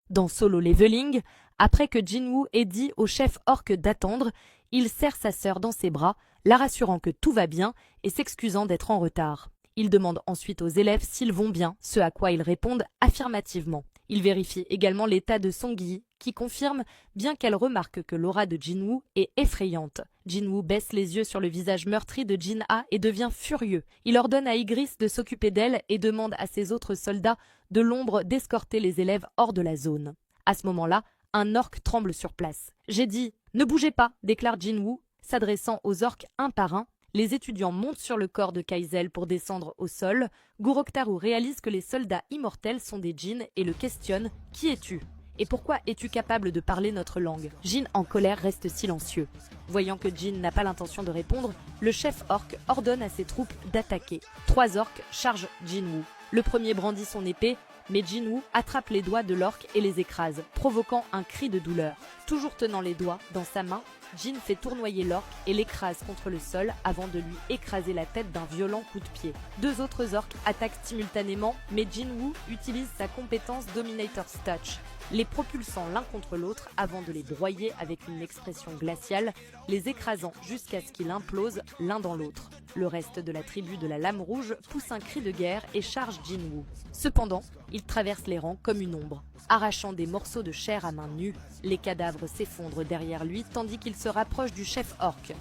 Dans Solo Leveling, après que Jinwoo ait dit au chef orc d'attendre, il serre sa sœur dans ses bras, la rassurant que tout va bien et s'excusant d'être en retard. Il demande ensuite aux élèves s'ils vont bien, ce à quoi ils répondent affirmativement. Il vérifie également l'état de Songyi, qui confirme, bien qu'elle remarque que l'aura de Jinwoo est effrayante. Jinwoo baisse les yeux sur le visage meurtri de Jin-Ah et devient furieux. Il ordonne à Ygritte de s'occuper d'elle et demande à ses autres soldats de l'ombre d'escorter les élèves hors de la zone. À ce moment-là, un orc tremble sur place. « J'ai dit, ne bougez pas !» déclare Jinwoo, s'adressant aux orcs un par un. Les étudiants montent sur le corps de Kaizel pour descendre au sol. Guroktaru réalise que les soldats immortels sont des djinns et le questionne. « Qui es-tu ? Et pourquoi es-tu capable de parler notre langue ?» Jin, en colère, reste silencieux. Voyant que Jin n'a pas l'intention de répondre, le chef orc ordonne à ses troupes d'attaquer. 3 orcs chargent Jinwoo. Le premier brandit son épée, mais Jinwoo attrape les doigts de l'orc et les écrase, provoquant un cri de douleur. Toujours tenant les doigts dans sa main, Jin fait tournoyer l'orc et l'écrase contre le sol avant de lui écraser la tête d'un violent coup de pied. 2 autres orcs attaquent simultanément, mais Jinwoo utilise sa compétence Dominator's Touch, les propulsant l'un contre l'autre avant de les broyer avec une expression glaciale, les écrasant jusqu'à ce qu'ils implosent l'un dans l'autre. Le reste de la tribu de la Lame Rouge pousse un cri de guerre et charge Jinwoo. Cependant, il traverse les rangs comme une ombre. Arrachant des morceaux de chair à main nue, les cadavres s'effondrent derrière lui tandis qu'il se rapproche du chef orc.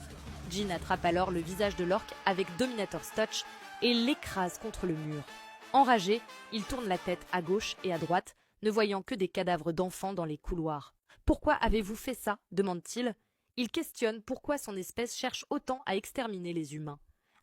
Jin attrape alors le visage de l'orc avec Dominator's Touch et l'écrase contre le mur. Enragé, il tourne la tête à gauche et à droite, ne voyant que des cadavres d'enfants dans les couloirs. « Pourquoi avez-vous fait ça ?» demande-t-il. Il questionne pourquoi son espèce cherche autant à exterminer les humains.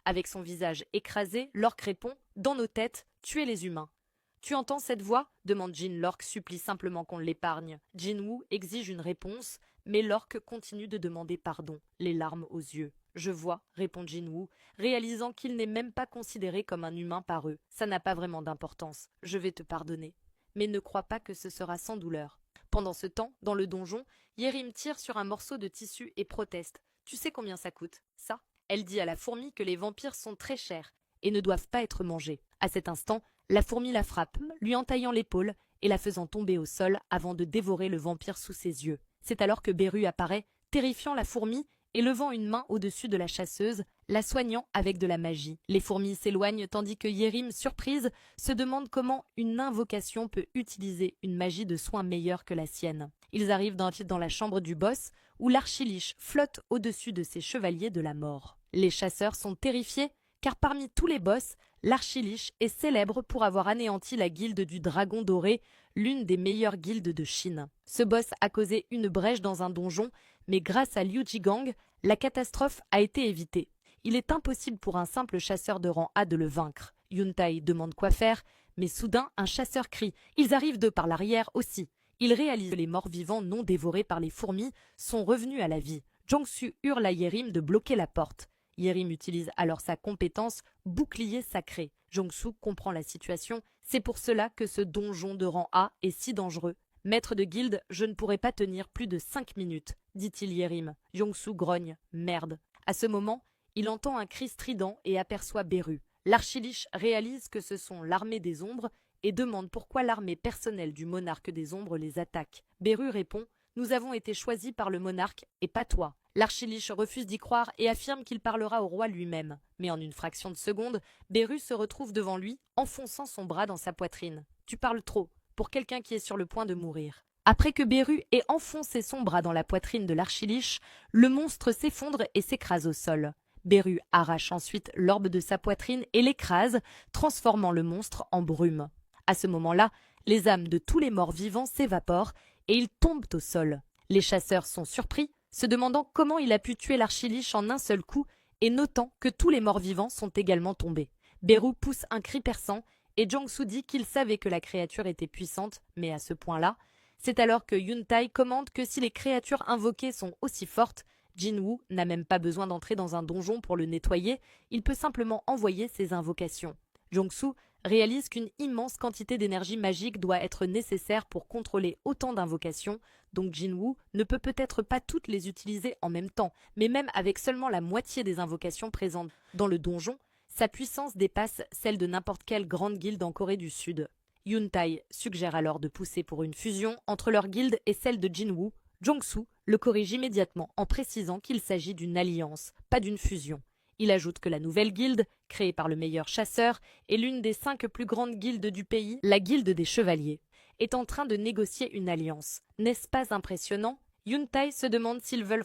Avec son visage écrasé, l'orc répond « Dans nos têtes, tuez les humains ». « Tu entends cette voix ?» demande Jin. L'orc supplie simplement qu'on l'épargne. Jinwoo exige une réponse, mais l'orc continue de demander pardon, les larmes aux yeux. « Je vois », répond Jinwoo, réalisant qu'il n'est même pas considéré comme un humain par eux. « Ça n'a pas vraiment d'importance, je vais te pardonner. Mais ne crois pas que ce sera sans douleur. » Pendant ce temps, dans le donjon, Yérim tire sur un morceau de tissu et proteste. « Tu sais combien ça coûte, ça ?» Elle dit à la fourmi que les vampires sont très chers et ne doivent pas être mangés. À cet instant, la fourmi la frappe, lui entaillant l'épaule et la faisant tomber au sol avant de dévorer le vampire sous ses yeux. C'est alors que Beru apparaît, terrifiant la fourmi et levant une main au-dessus de la chasseuse, la soignant avec de la magie. Les fourmis s'éloignent tandis que Yérim, surprise, se demande comment une invocation peut utiliser une magie de soin meilleure que la sienne. Ils arrivent dans la chambre du boss, où l'archiliche flotte au-dessus de ses chevaliers de la mort. Les chasseurs sont terrifiés, car parmi tous les boss, l'archiliche est célèbre pour avoir anéanti la guilde du Dragon Doré, l'une des meilleures guildes de Chine. Ce boss a causé une brèche dans un donjon, mais grâce à Liu Jigang, la catastrophe a été évitée. Il est impossible pour un simple chasseur de rang A de le vaincre. Yuntai demande quoi faire, mais soudain un chasseur crie « Ils arrivent d'eux par l'arrière aussi !» Il réalise que les morts vivants non dévorés par les fourmis sont revenus à la vie. Jongsu hurle à Yérim de bloquer la porte. Yérim utilise alors sa compétence bouclier sacré. Jongsu comprend la situation, c'est pour cela que ce donjon de rang A est si dangereux. Maître de guilde, je ne pourrai pas tenir plus de 5 minutes, dit-il Yérim. Jongsu grogne, merde. À ce moment, il entend un cri strident et aperçoit Beru. L'archiliche réalise que ce sont l'armée des ombres et demande pourquoi l'armée personnelle du monarque des ombres les attaque. Beru répond « Nous avons été choisis par le monarque et pas toi ». L'archiliche refuse d'y croire et affirme qu'il parlera au roi lui-même. Mais en une fraction de seconde, Beru se retrouve devant lui, enfonçant son bras dans sa poitrine. « Tu parles trop, pour quelqu'un qui est sur le point de mourir. » Après que Beru ait enfoncé son bras dans la poitrine de l'archiliche, le monstre s'effondre et s'écrase au sol. Beru arrache ensuite l'orbe de sa poitrine et l'écrase, transformant le monstre en brume. À ce moment-là, les âmes de tous les morts vivants s'évaporent et ils tombent au sol. Les chasseurs sont surpris, se demandant comment il a pu tuer l'archiliche en un seul coup et notant que tous les morts vivants sont également tombés. Beru pousse un cri perçant et Jongsu dit qu'il savait que la créature était puissante, mais à ce point-là, c'est alors que Yuntai commande que si les créatures invoquées sont aussi fortes, Jinwoo n'a même pas besoin d'entrer dans un donjon pour le nettoyer, il peut simplement envoyer ses invocations. Jongsu réalise qu'une immense quantité d'énergie magique doit être nécessaire pour contrôler autant d'invocations, donc Jinwoo ne peut peut-être pas toutes les utiliser en même temps, mais même avec seulement la moitié des invocations présentes dans le donjon, sa puissance dépasse celle de n'importe quelle grande guilde en Corée du Sud. Yuntai suggère alors de pousser pour une fusion entre leur guilde et celle de Jinwoo. Jong-soo le corrige immédiatement en précisant qu'il s'agit d'une alliance, pas d'une fusion. Il ajoute que la nouvelle guilde, créée par le meilleur chasseur, est l'une des 5 plus grandes guildes du pays, la guilde des chevaliers, est en train de négocier une alliance. N'est-ce pas impressionnant? Yuntai se demande s'ils veulent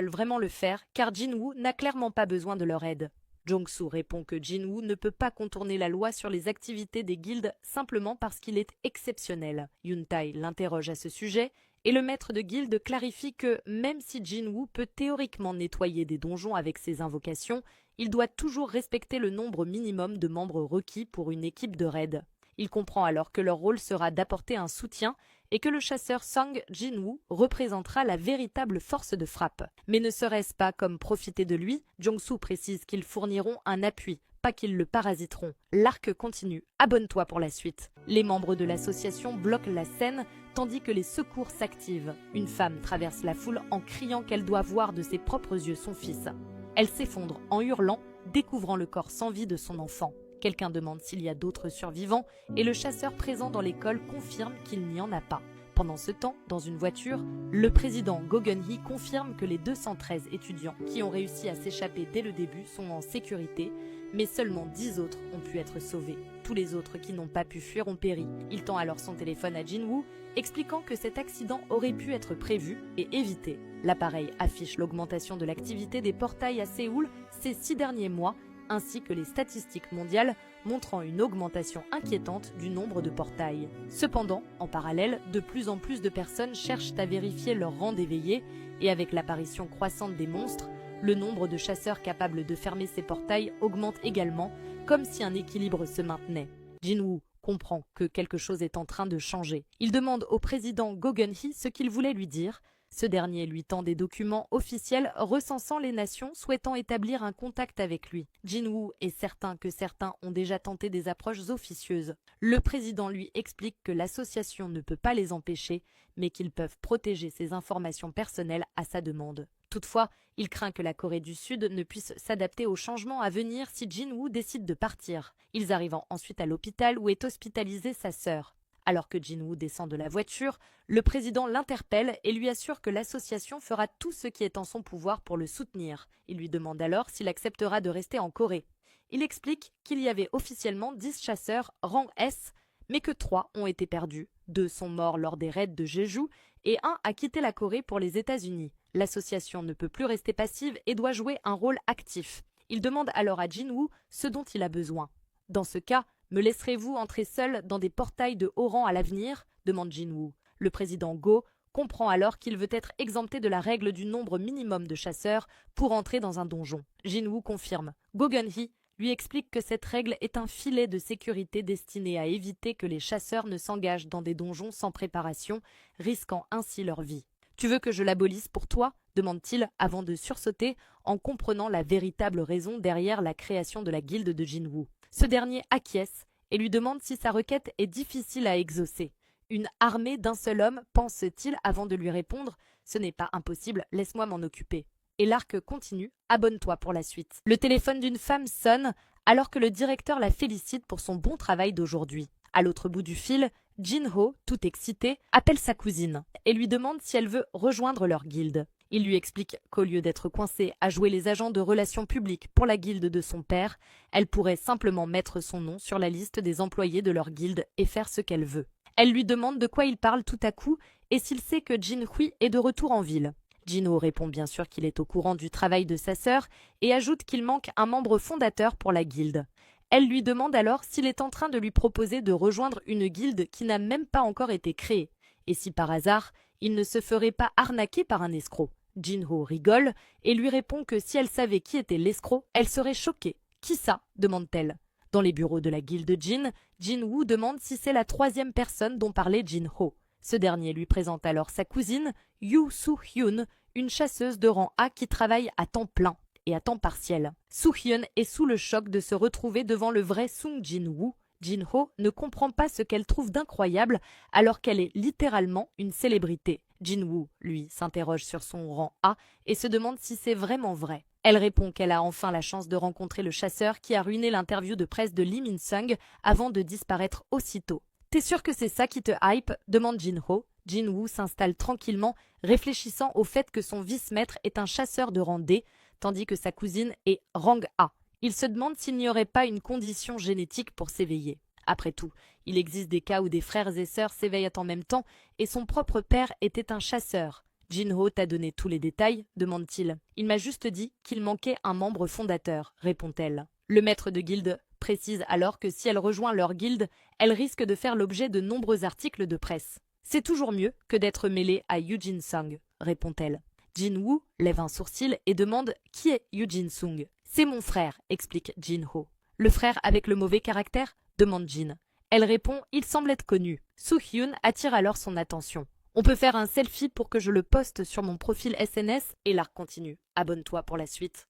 vraiment le faire, car Jinwoo n'a clairement pas besoin de leur aide. Jong-soo répond que Jinwoo ne peut pas contourner la loi sur les activités des guildes simplement parce qu'il est exceptionnel. Yuntai l'interroge à ce sujet, et le maître de guilde clarifie que, même si Jinwoo peut théoriquement nettoyer des donjons avec ses invocations, il doit toujours respecter le nombre minimum de membres requis pour une équipe de raid. Il comprend alors que leur rôle sera d'apporter un soutien et que le chasseur Song Jinwoo représentera la véritable force de frappe. Mais ne serait-ce pas comme profiter de lui? Jong-soo précise qu'ils fourniront un appui, pas qu'ils le parasiteront. L'arc continue. Abonne-toi pour la suite. Les membres de l'association bloquent la scène tandis que les secours s'activent. Une femme traverse la foule en criant qu'elle doit voir de ses propres yeux son fils. Elle s'effondre en hurlant, découvrant le corps sans vie de son enfant. Quelqu'un demande s'il y a d'autres survivants et le chasseur présent dans l'école confirme qu'il n'y en a pas. Pendant ce temps, dans une voiture, le président Go Gun-hee confirme que les 213 étudiants qui ont réussi à s'échapper dès le début sont en sécurité, mais seulement 10 autres ont pu être sauvés. Tous les autres qui n'ont pas pu fuir ont péri. Il tend alors son téléphone à Jinwoo, expliquant que cet accident aurait pu être prévu et évité. L'appareil affiche l'augmentation de l'activité des portails à Séoul ces 6 derniers mois, ainsi que les statistiques mondiales montrant une augmentation inquiétante du nombre de portails. Cependant, en parallèle, de plus en plus de personnes cherchent à vérifier leur rang d'éveillés, et avec l'apparition croissante des monstres, le nombre de chasseurs capables de fermer ces portails augmente également, comme si un équilibre se maintenait. Jinwoo comprend que quelque chose est en train de changer. Il demande au président Go Gun-hee ce qu'il voulait lui dire. Ce dernier lui tend des documents officiels recensant les nations souhaitant établir un contact avec lui. Jinwoo est certain que certains ont déjà tenté des approches officieuses. Le président lui explique que l'association ne peut pas les empêcher, mais qu'ils peuvent protéger ses informations personnelles à sa demande. Toutefois, il craint que la Corée du Sud ne puisse s'adapter aux changements à venir si Jinwoo décide de partir. Ils arrivent ensuite à l'hôpital où est hospitalisée sa sœur. Alors que Jinwoo descend de la voiture, le président l'interpelle et lui assure que l'association fera tout ce qui est en son pouvoir pour le soutenir. Il lui demande alors s'il acceptera de rester en Corée. Il explique qu'il y avait officiellement 10 chasseurs rang S, mais que 3 ont été perdus. 2 sont morts lors des raids de Jeju et 1 a quitté la Corée pour les États-Unis. L'association ne peut plus rester passive et doit jouer un rôle actif. Il demande alors à Jinwoo ce dont il a besoin. Dans ce cas, me laisserez-vous entrer seul dans des portails de haut rang à l'avenir? Demande Jinwoo. Le président Go comprend alors qu'il veut être exempté de la règle du nombre minimum de chasseurs pour entrer dans un donjon. Jinwoo confirme. Go Gun-hee lui explique que cette règle est un filet de sécurité destiné à éviter que les chasseurs ne s'engagent dans des donjons sans préparation, risquant ainsi leur vie. Tu veux que je l'abolisse pour toi? Demande-t-il avant de sursauter en comprenant la véritable raison derrière la création de la guilde de Jinwoo. Ce dernier acquiesce et lui demande si sa requête est difficile à exaucer. Une armée d'un seul homme, pense-t-il avant de lui répondre « Ce n'est pas impossible, laisse-moi m'en occuper ». Et l'arc continue, abonne-toi pour la suite. Le téléphone d'une femme sonne alors que le directeur la félicite pour son bon travail d'aujourd'hui. À l'autre bout du fil, Jin-ho, tout excité, appelle sa cousine et lui demande si elle veut rejoindre leur guilde. Il lui explique qu'au lieu d'être coincée à jouer les agents de relations publiques pour la guilde de son père, elle pourrait simplement mettre son nom sur la liste des employés de leur guilde et faire ce qu'elle veut. Elle lui demande de quoi il parle tout à coup et s'il sait que Jin-hui est de retour en ville. Jin-ho répond bien sûr qu'il est au courant du travail de sa sœur et ajoute qu'il manque un membre fondateur pour la guilde. Elle lui demande alors s'il est en train de lui proposer de rejoindre une guilde qui n'a même pas encore été créée, et si par hasard, il ne se ferait pas arnaquer par un escroc. Jin-ho rigole et lui répond que si elle savait qui était l'escroc, elle serait choquée. « Qui ça ?» demande-t-elle. Dans les bureaux de la guilde Jin, Jin-woo demande si c'est la 3e personne dont parlait Jin-ho. Ce dernier lui présente alors sa cousine, Yoo Soo-hyun, une chasseuse de rang A qui travaille à temps plein et à temps partiel. Soo-hyun est sous le choc de se retrouver devant le vrai Sung Jin-woo. Jin-ho ne comprend pas ce qu'elle trouve d'incroyable alors qu'elle est littéralement une célébrité. Jin-woo, lui, s'interroge sur son rang A et se demande si c'est vraiment vrai. Elle répond qu'elle a enfin la chance de rencontrer le chasseur qui a ruiné l'interview de presse de Lee Min-sung avant de disparaître aussitôt. T'es sûr que c'est ça qui te hype demande Jin-ho. Jin-woo s'installe tranquillement, réfléchissant au fait que son vice-maître est un chasseur de rang D, tandis que sa cousine est rang A. Il se demande s'il n'y aurait pas une condition génétique pour s'éveiller. Après tout, il existe des cas où des frères et sœurs s'éveillent en même temps et son propre père était un chasseur. Jin-ho t'a donné tous les détails demande-t-il. Il m'a juste dit qu'il manquait un membre fondateur, répond-elle. Le maître de guilde précise alors que si elle rejoint leur guilde, elle risque de faire l'objet de nombreux articles de presse. C'est toujours mieux que d'être mêlée à Yujin Sung, répond-elle. Jin-woo lève un sourcil et demande qui est Yujin Sung. C'est mon frère, explique Jin-ho. Le frère avec le mauvais caractère demande Jin. Elle répond il semble être connu. Soo-hyun attire alors son attention. On peut faire un selfie pour que je le poste sur mon profil SNS et l'arc continue. Abonne-toi pour la suite.